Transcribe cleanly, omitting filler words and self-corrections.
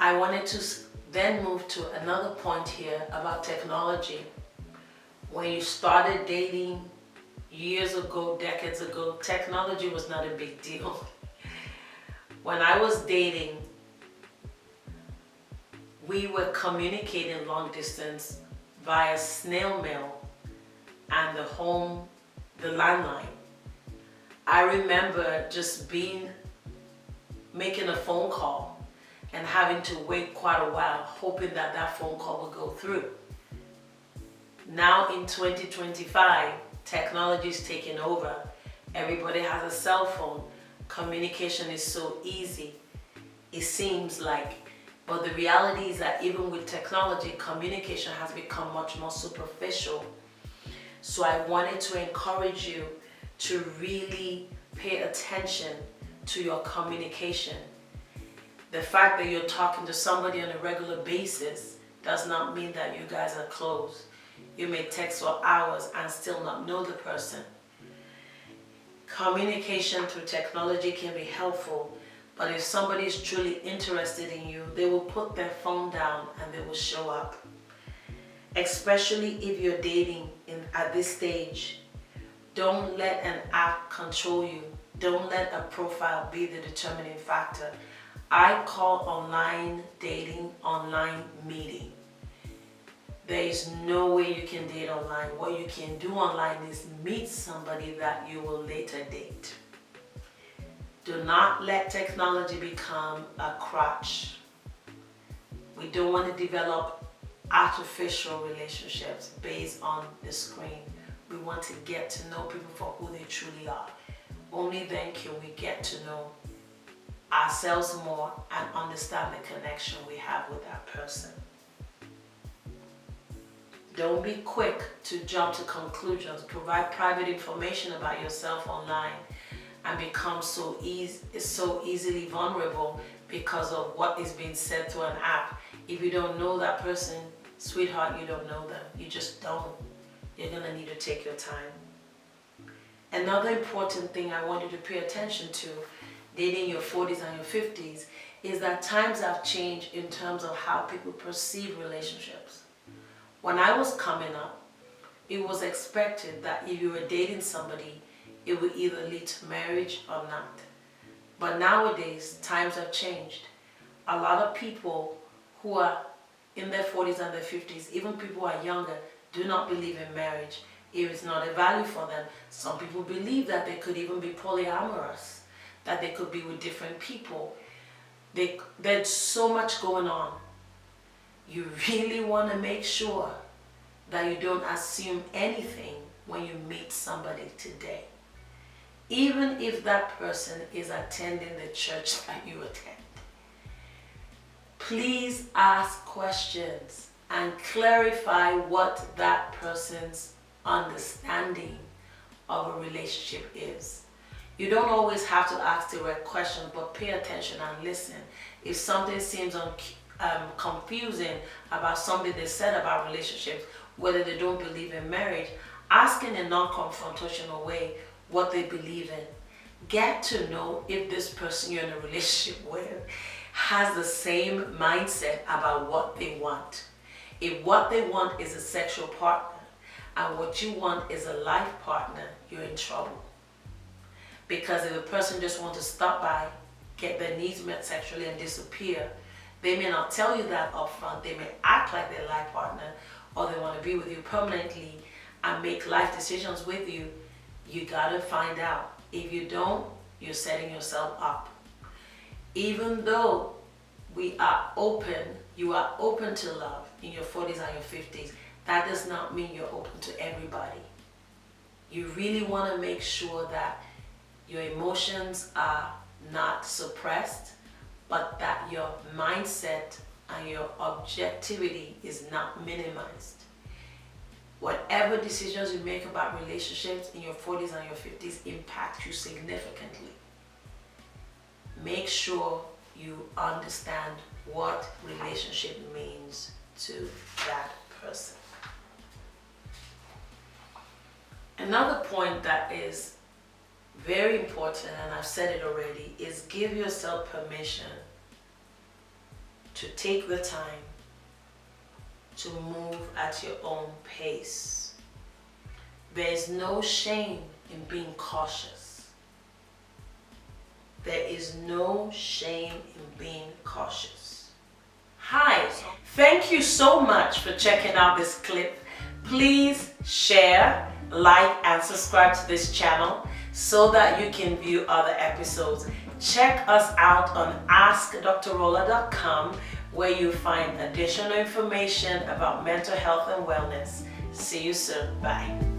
I wanted to then move to another point here about technology. When you started dating years ago, decades ago, technology was not a big deal. When I was dating, we were communicating long distance via snail mail and the landline. I remember just making a phone call and having to wait quite a while, hoping that that phone call would go through. Now in 2025, technology is taking over. Everybody has a cell phone. Communication is so easy, it seems like. But the reality is that even with technology, communication has become much more superficial. So I wanted to encourage you to really pay attention to your communication. The fact that you're talking to somebody on a regular basis does not mean that you guys are close. You may text for hours and still not know the person. Communication through technology can be helpful, but if somebody is truly interested in you, they will put their phone down and they will show up. Especially if you're dating at this stage, don't let an app control you. Don't let a profile be the determining factor. I call online dating online meeting. There is no way you can date online. What you can do online is meet somebody that you will later date. Do not let technology become a crutch. We don't want to develop artificial relationships based on the screen. We want to get to know people for who they truly are. Only then can we get to know ourselves more and understand the connection we have with that person. Don't be quick to jump to conclusions. Provide private information about yourself online and become so easily vulnerable because of what is being said through an app. If you don't know that person, sweetheart, you don't know them. You just don't. You're gonna need to take your time. Another important thing I want you to pay attention to dating your 40s and your 50s is that times have changed in terms of how people perceive relationships. When I was coming up, it was expected that if you were dating somebody, it would either lead to marriage or not. But nowadays, times have changed. A lot of people who are in their 40s and their 50s, even people who are younger, do not believe in marriage. It is not a value for them. Some people believe that they could even be polyamorous, that they could be with different people. There's so much going on. You really want to make sure that you don't assume anything when you meet somebody today. Even if that person is attending the church that you attend. Please ask questions and clarify what that person's understanding of a relationship is. You don't always have to ask direct questions, but pay attention and listen. If something seems confusing about something they said about relationships, whether they don't believe in marriage, ask in a non-confrontational way what they believe in. Get to know if this person you're in a relationship with has the same mindset about what they want. If what they want is a sexual partner and what you want is a life partner, you're in trouble. Because if a person just wants to stop by, get their needs met sexually and disappear, they may not tell you that up front. They may act like their life partner or they want to be with you permanently and make life decisions with you. You gotta find out. If you don't, you're setting yourself up. Even though you are open to love in your 40s and your 50s, that does not mean you're open to everybody. You really want to make sure that your emotions are not suppressed, but that your mindset and your objectivity is not minimized. Whatever decisions you make about relationships in your 40s and your 50s impact you significantly. Make sure you understand what relationship means to that person. Another point that is very important, and I've said it already, is give yourself permission to take the time to move at your own pace. There is no shame in being cautious. There is no shame in being cautious. Hi, thank you so much for checking out this clip. Please share, like, and subscribe to this channel so that you can view other episodes. Check us out on askdrrola.com, where you find additional information about mental health and wellness. See you soon. Bye.